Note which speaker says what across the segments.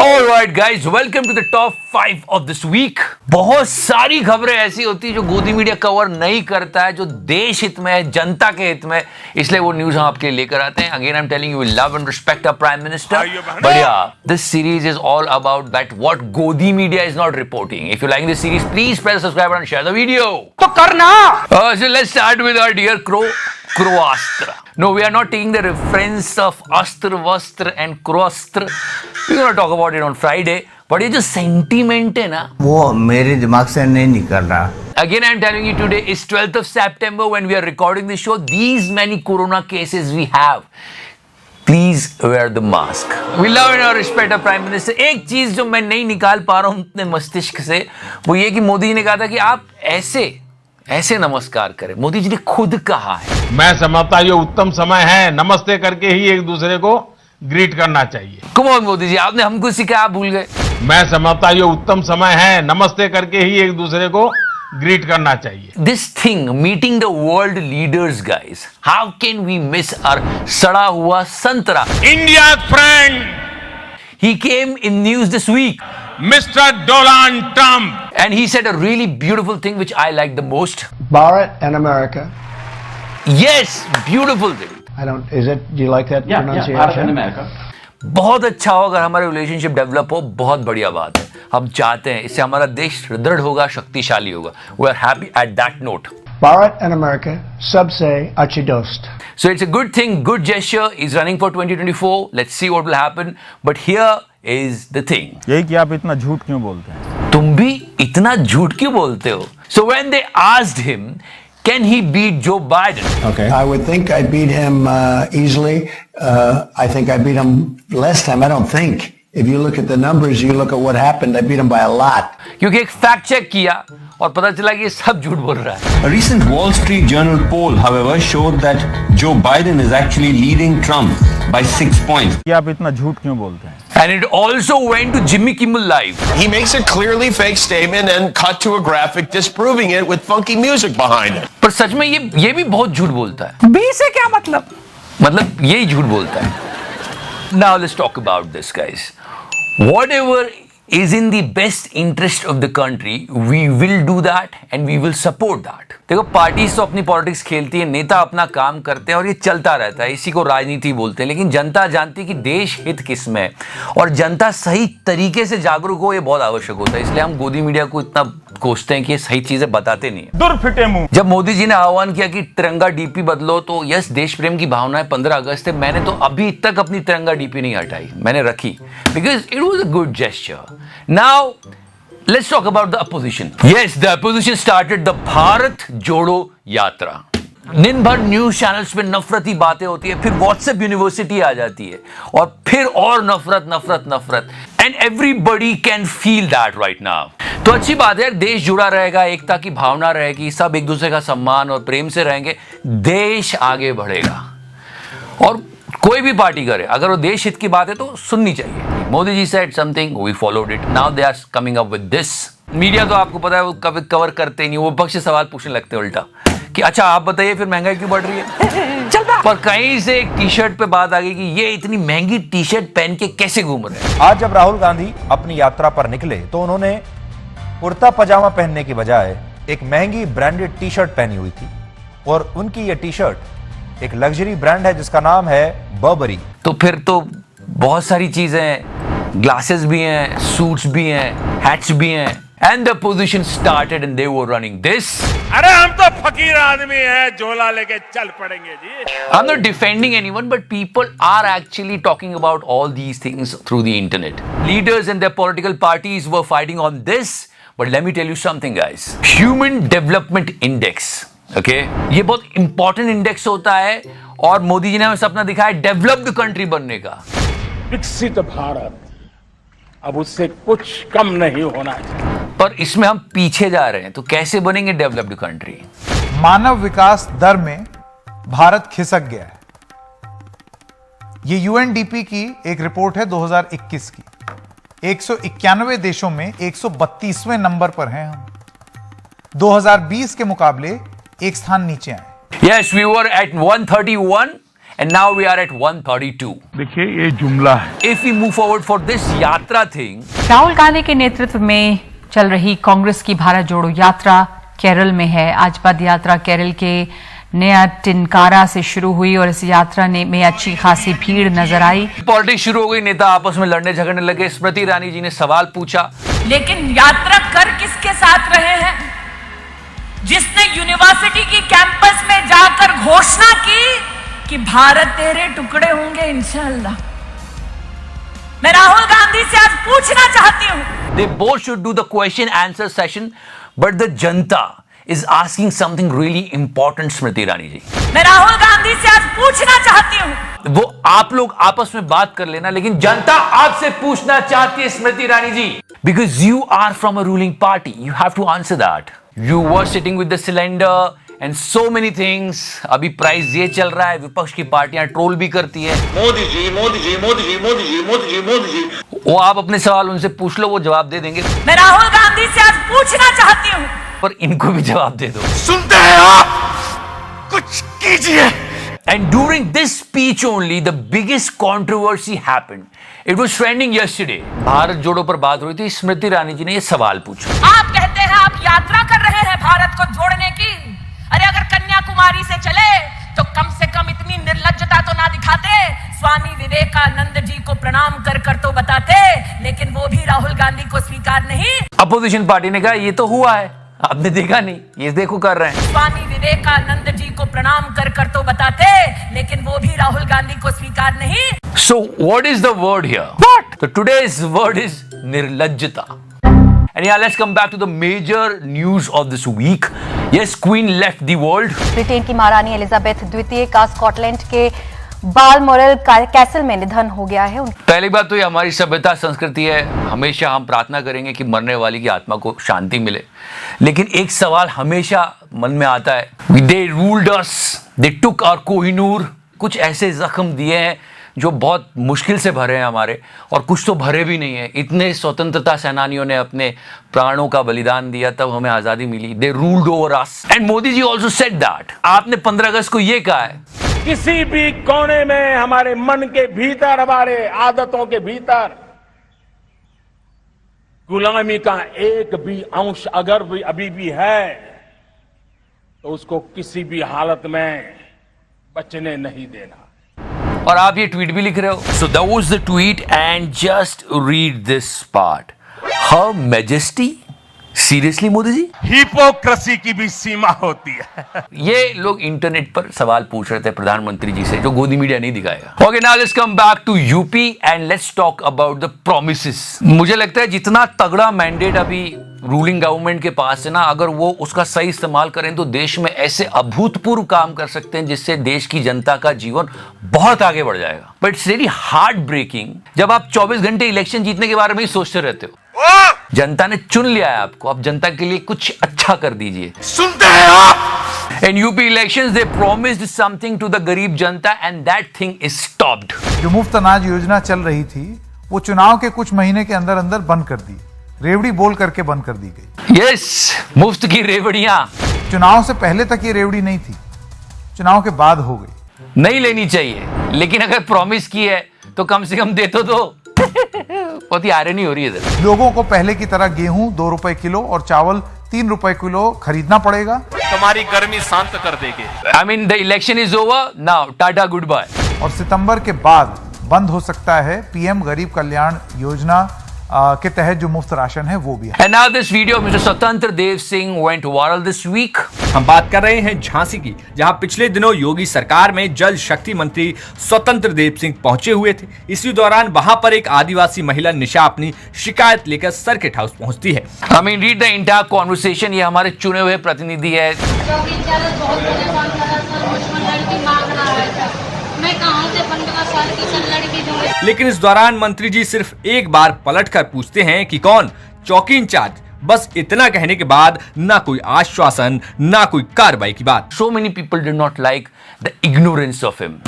Speaker 1: Alright guys, welcome to the top 5 of this week. बहुत सारी खबरें ऐसी होती है जो गोदी मीडिया कवर नहीं करता है, जो देश हित में है, जनता के हित में, इसलिए वो न्यूज हम आपके लिए लेकर आते हैं. Again, I'm telling you, we love and respect our Prime Minister. But yeah, this series is all about that what Godi media is not reporting. If you like this series, please press subscribe and share the video.
Speaker 2: तो करना.
Speaker 1: So let's start with our dear Croastra. No, we are not taking the reference of Astra, Vastra and Croastra. We're going to talk about it on Friday. But ये जो sentiment है ना,
Speaker 3: वो मेरे दिमाग से नहीं निकल रहा.
Speaker 1: Again, I'm telling you, today is 12th of September when we are recording this show. These many corona cases we have. Please wear the mask. We love and respect our Prime Minister. एक चीज जो मैं नहीं निकाल पा रहा हूँ अपने मस्तिष्क से, वो ये कि मोदी जी ने कहा था कि आप ऐसे नमस्कार करें. मोदी जी ने खुद कहा है.
Speaker 4: मैं समझता ये उत्तम समय है नमस्ते करके ही एक दूसरे को ग्रीट करना चाहिए.
Speaker 1: कम ऑन मोदी जी, आपने हमको सिखाया, आप भूल गए.
Speaker 4: मैं समझता ये उत्तम समय है नमस्ते करके ही एक दूसरे को ग्रीट करना चाहिए.
Speaker 1: This thing, meeting the world leaders, guys. How can we miss our सड़ा हुआ संतरा?
Speaker 4: India's friend,
Speaker 1: He came in news this week.
Speaker 4: Mr. Donald Trump.
Speaker 1: And he said a really beautiful thing which I like the most.
Speaker 2: Bharat and America.
Speaker 1: Yes, beautiful thing.
Speaker 2: Do you like that pronunciation?
Speaker 5: Bharat and America.
Speaker 1: बहुत अच्छा हो अगर हमारा relationship develop हो, बहुत बढ़िया बात है. हम चाहते हैं इससे हमारा देश दृढ़ होगा, शक्तिशाली होगा. We are happy at that note.
Speaker 2: Bharat and America, sub se achi dost.
Speaker 1: So it's a good thing, good gesture. He's running for 2024. Let's see what will happen. But here is the thing.
Speaker 6: यही कि आप इतना झूठ क्यों बोलते हैं?
Speaker 1: तुम भी इतना झूठ क्यों बोलते हो? So when they asked him, can he beat Joe Biden?
Speaker 2: Okay. I would think I beat him easily. I think I beat him last time. I don't think. If you look at the numbers, you look at what happened, I beat him by a lot.
Speaker 1: क्योंकि एक fact check किया और पता चला कि ये सब झूठ बोल रहा है.
Speaker 7: A recent Wall Street Journal poll, however, showed that Joe Biden is actually leading Trump by 6 points.
Speaker 6: कि आप इतना झूठ क्यों बोलते हैं?
Speaker 1: And it also went to Jimmy Kimmel Live.
Speaker 8: He makes a clearly fake statement and cut to a graphic disproving it with funky music behind it.
Speaker 1: पर सच में ये भी बहुत झूठ बोलता है.
Speaker 2: B से क्या मतलब?
Speaker 1: मतलब यही झूठ बोलता है. Now let's talk about this, guys. Whatever is in the best interest of the country, we will do that and we will support that. देखो, पार्टीज तो अपनी पॉलिटिक्स खेलती है, नेता अपना काम करते हैं और ये चलता रहता है. इसी को राजनीति बोलते हैं. लेकिन जनता जानती है कि देश हित किस में है और जनता सही तरीके से जागरूक हो, ये बहुत आवश्यक होता है. इसलिए हम गोदी मीडिया को इतना कोसते हैं कि ये सही चीजें बताते नहीं है.
Speaker 6: दुर्फिटे मुंह.
Speaker 1: जब मोदी जी ने आह्वान किया कि तिरंगा डीपी बदलो, तो यस, देश प्रेम की भावनाएं 15 अगस्त है. मैंने तो अभी तक अपनी तिरंगा डीपी नहीं हटाई, मैंने रखी, because it was a good gesture. Now let's talk about the opposition. Yes, the opposition started the Bharat जोड़ो यात्रा. दिन भर न्यूज चैनल्स पे नफरती बातें होती है, फिर व्हाट्सएप यूनिवर्सिटी आ जाती है और फिर और नफरत and everybody can feel that right now. तो अच्छी बात है, देश जुड़ा रहेगा, एकता की भावना रहेगी, सब एक दूसरे का सम्मान और प्रेम से रहेंगे, देश आगे बढ़ेगा. और कोई भी पार्टी करे, अगर वो देश हित की बात है तो सुननी चाहिए. Modi ji said something, we followed it. Now they are coming up with this. Media तो आपको पता है वो कभी कवर करते ही नहीं, वो विपक्ष से सवाल पूछने लगते हैं उल्टा कि अच्छा आप बताइए फिर महंगाई क्यों बढ़ रही है. चलता. पर कहीं से एक टी शर्ट पे बात आ गई कि ये इतनी महंगी टी शर्ट पहन के कैसे घूम रहे हैं.
Speaker 9: आज जब राहुल गांधी अपनी यात्रा पर निकले तो उन्होंने कुर्ता पजामा पहनने की बजाय एक महंगी ब्रांडेड टी शर्ट पहनी हुई थी और उनकी ये टी शर्ट एक लग्जरी ब्रांड है जिसका नाम है बर्बरी.
Speaker 1: तो फिर तो बहुत सारी चीजें, ग्लासेस भी हैं, सूट्स भी हैं, हैट्स भी हैं. And the position started and they were running this.
Speaker 4: अरे हम तो फकीर आदमी हैं, झोला लेके चल पड़ेंगे जी.
Speaker 1: I'm not defending anyone, but people are actually talking about all these things through the internet. Leaders and their political parties were fighting on this. But let me tell you something, guys. Human Development Index. Okay? ये बहुत important index होता है और मोदी जी ने हमें सपना दिखाया developed country बनने का.
Speaker 5: विकसित भारत अब उससे कुछ कम नहीं होना चाहिए.
Speaker 1: पर इसमें हम पीछे जा रहे हैं, तो कैसे बनेंगे डेवलप्ड कंट्री?
Speaker 10: मानव विकास दर में भारत खिसक गया है. ये यूएनडीपी की एक रिपोर्ट है 2021 की. 191 देशों में 132वें नंबर पर हैं हम. 2020 के मुकाबले एक स्थान नीचे आए.
Speaker 1: Yes, we were at 131 and now we are at 132.
Speaker 5: देखिए ये जुमला है.
Speaker 1: If we move forward for this यात्रा thing,
Speaker 11: राहुल गांधी के नेतृत्व में चल रही कांग्रेस की भारत जोड़ो यात्रा केरल में है। आज पद यात्रा केरल के नया टिनकारा से शुरू हुई और इस यात्रा में अच्छी खासी भीड़ नजर आई।
Speaker 1: पॉलिटिक्स शुरू हो गई, नेता आपस में लड़ने झगड़ने लगे। स्मृति ईरानी जी ने सवाल पूछा,
Speaker 11: लेकिन यात्रा कर किसके साथ रहे हैं? जिसने यूनिवर्सिटी की कैंपस में जाकर घोषणा की कि भारत तेरे टुकड़े होंगे इंशाअल्लाह। मैं राहुल गांधी से आज पूछना चाहती हूं।
Speaker 1: They both should do the question answer session, but the Janata is asking something really important, Smriti Irani ji.
Speaker 11: मैं राहुल गांधी से आज पूछना चाहती हूं।
Speaker 1: वो आप लोग आपस में बात कर लेना, लेकिन जनता आपसे पूछना चाहती है Smriti Irani ji, because you are from a ruling party, you have to answer that. You were sitting with the cylinder and so many things. अभी प्राइस ये चल रहा है, विपक्ष की पार्टियां ट्रोल भी करती है।
Speaker 5: मोदी जी, मोदी जी, मोदी जी, मोदी जी, मोदी जी, मोदी जी।
Speaker 1: वो आप अपने सवाल उनसे पूछ लो, वो जवाब दे देंगे।
Speaker 11: मैं राहुल गांधी से आज पूछना चाहती हूं,
Speaker 1: पर इनको भी जवाब दे दो।
Speaker 5: सुनते हैं आप? कुछ कीजिए।
Speaker 1: And during this speech only, the biggest controversy happened. It was trending yesterday. Bharat जोड़ो पर बात हुई थी, स्मृति ईरानी जी ने ये सवाल पूछा।
Speaker 11: आप कहते हैं आप यात्रा कर रहे हैं भारत को जोड़ने की। अरे अगर कन्याकुमारी से चले तो कम से कम इतनी निर्लज्जता तो ना दिखाते। स्वामी विवेकानंद जी को प्रणाम कर तो बताते, लेकिन वो भी राहुल गांधी को स्वीकार नहीं।
Speaker 1: अपोजिशन पार्टी ने कहा ये तो हुआ है, आपने देखा नहीं, ये देखो कर रहे हैं।
Speaker 11: स्वामी विवेकानंद जी को प्रणाम कर तो बताते, लेकिन वो भी राहुल गांधी को स्वीकार नहीं।
Speaker 1: So what is the word here? What? So today's word is nirlajjata. And yeah, let's come back to the major news of this week. Yes, Queen left the world.
Speaker 12: Britain की महारानी एलिजाबेथ द्वितीय का Scotland के Balmoral castle में निधन हो गया है।
Speaker 1: पहली बात तो ये हमारी सभ्यता संस्कृति है, हमेशा हम प्रार्थना करेंगे कि मरने वाली की आत्मा को शांति मिले। लेकिन एक सवाल हमेशा मन में आता है, they ruled us, they took our Kohinoor, कुछ ऐसे जख्म दिए हैं जो बहुत मुश्किल से भरे हैं हमारे, और कुछ तो भरे भी नहीं है। इतने स्वतंत्रता सेनानियों ने अपने प्राणों का बलिदान दिया, तब हमें आजादी मिली। They ruled over us. And Modi ji also said that. आपने 15 अगस्त को ये कहा है,
Speaker 5: किसी भी कोने में हमारे मन के भीतर, हमारे आदतों के भीतर गुलामी का एक भी अंश अगर भी अभी भी है, तो उसको किसी भी हालत में बचने नहीं देना।
Speaker 1: और आप ये ट्वीट भी लिख रहे हो। So that was the tweet and just read this part. Her Majesty? Seriously Modi ji?
Speaker 5: Hypocrisy की भी सीमा होती है।
Speaker 1: ये लोग इंटरनेट पर सवाल पूछ रहे थे प्रधानमंत्री जी से, जो गोदी मीडिया नहीं दिखाएगा। Okay, now let's come back to UP and let's talk about the promises. मुझे लगता है जितना तगड़ा मैंडेट अभी रूलिंग गवर्नमेंट के पास है ना, अगर वो उसका सही इस्तेमाल करें तो देश में ऐसे अभूतपूर्व काम कर सकते हैं जिससे देश की जनता का जीवन बहुत आगे बढ़ जाएगा। But it's very heartbreaking जब आप 24 घंटे इलेक्शन जीतने के बारे में ही सोचते रहते हो। जनता ने चुन लिया है आपको, अब जनता के लिए कुछ अच्छा कर दीजिए।
Speaker 5: सुनते हैं आप?
Speaker 1: In UP elections, they promised something to the गरीब जनता and that thing is stopped.
Speaker 10: जो मुफ्त अनाज योजना चल रही थी वो चुनाव के कुछ महीने के अंदर अंदर बंद कर दी, रेवड़ी बोल करके बंद कर दी गई।
Speaker 1: Yes, मुफ्त की रेवड़ियां
Speaker 10: चुनाव से पहले तक ये रेवड़ी नहीं थी, चुनाव के बाद हो गई।
Speaker 1: नहीं लेनी चाहिए, लेकिन अगर प्रॉमिस की है तो कम से कम दे तो दो। बहुत ही आयरनी हो रही है इधर।
Speaker 10: लोगों को पहले की तरह गेहूं 2 रुपए किलो और चावल 3 रुपए किलो खरीदना पड़ेगा।
Speaker 5: तुम्हारी गर्मी शांत कर देंगे।
Speaker 1: I mean the election is over now. Tata goodbye.
Speaker 10: और सितंबर के बाद बंद हो सकता है पीएम गरीब कल्याण योजना के तहत जो मुफ्त राशन है वो भी है।
Speaker 1: And now this video of Mr. Swatantr Dev Singh went viral this week.
Speaker 13: हम बात कर रहे हैं झांसी की, जहां पिछले दिनों योगी सरकार में जल शक्ति मंत्री स्वतंत्र देव सिंह पहुंचे हुए थे। इसी दौरान वहां पर एक आदिवासी महिला निशा अपनी शिकायत लेकर सर्किट हाउस पहुंचती है।
Speaker 1: I mean read the entire conversation. ये हमारे चुने हुए प्रतिनिधि है।
Speaker 13: लेकिन इस दौरान मंत्री जी सिर्फ एक बार पलटकर पूछते हैं कि कौन चौकी इंचार्ज। बस इतना कहने के बाद ना कोई आश्वासन ना कोई कार्रवाई की बात।
Speaker 1: So many people did not like the ignorance of him.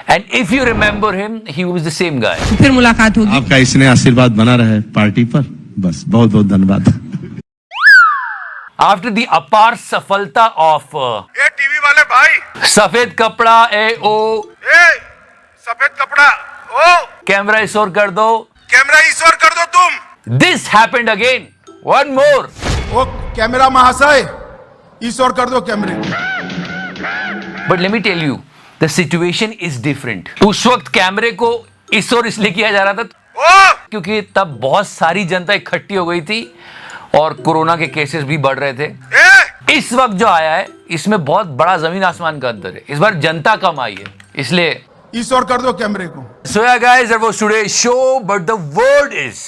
Speaker 1: And if you remember him, he was the same guy.
Speaker 14: फिर मुलाकात होगी।
Speaker 15: आपका इसने आशीर्वाद बना रहे पार्टी पर, बस बहुत बहुत धन्यवाद।
Speaker 1: आफ्टर द अपार सफलता ऑफ
Speaker 10: टीवी वाले भाई,
Speaker 1: सफेद कपड़ा
Speaker 10: सफेद कपड़ा, ओ
Speaker 1: कैमरा इशोर कर दो,
Speaker 10: कैमरा ईश्वर कर दो तुम।
Speaker 1: This happened again, one more.
Speaker 10: ओ कैमरा महाशय, ईश्वर कर दो कैमरे।
Speaker 1: But let me tell you, the situation is different. उस वक्त कैमरे को ईश्वर इसलिए किया जा रहा था क्योंकि तब बहुत सारी जनता इकट्ठी हो गई थी और कोरोना के केसेस भी बढ़ रहे थे। इस वक्त जो आया है इसमें बहुत बड़ा जमीन आसमान का अंतर है। इस बार जनता कम आई है, इसलिए
Speaker 10: ईश्वर कर दो कैमरे को।
Speaker 1: So yeah guys, that was today's show, but the word is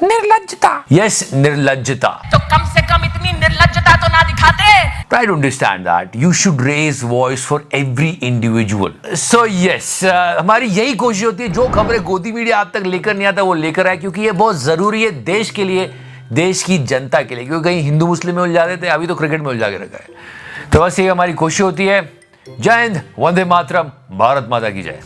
Speaker 1: निर्लज्जता। Yes, निर्लज्जता।
Speaker 11: तो कम से कम इतनी निर्लज्जता तो ना दिखाते।
Speaker 1: Try to understand that. You should raise voice for every individual. So yes, हमारी यही कोशिश होती है जो खबरें गोदी मीडिया आप तक लेकर नहीं आता वो लेकर आए, क्योंकि ये बहुत जरूरी है देश के लिए, देश की जनता के लिए। क्योंकि कहीं हिंदू मुस्लिम में उलझा देते, अभी तो क्रिकेट में उलझा के रखा है। तो बस ये हमारी कोशिश होती है। जय हिंद, वंदे मातरम, भारत माता की जय।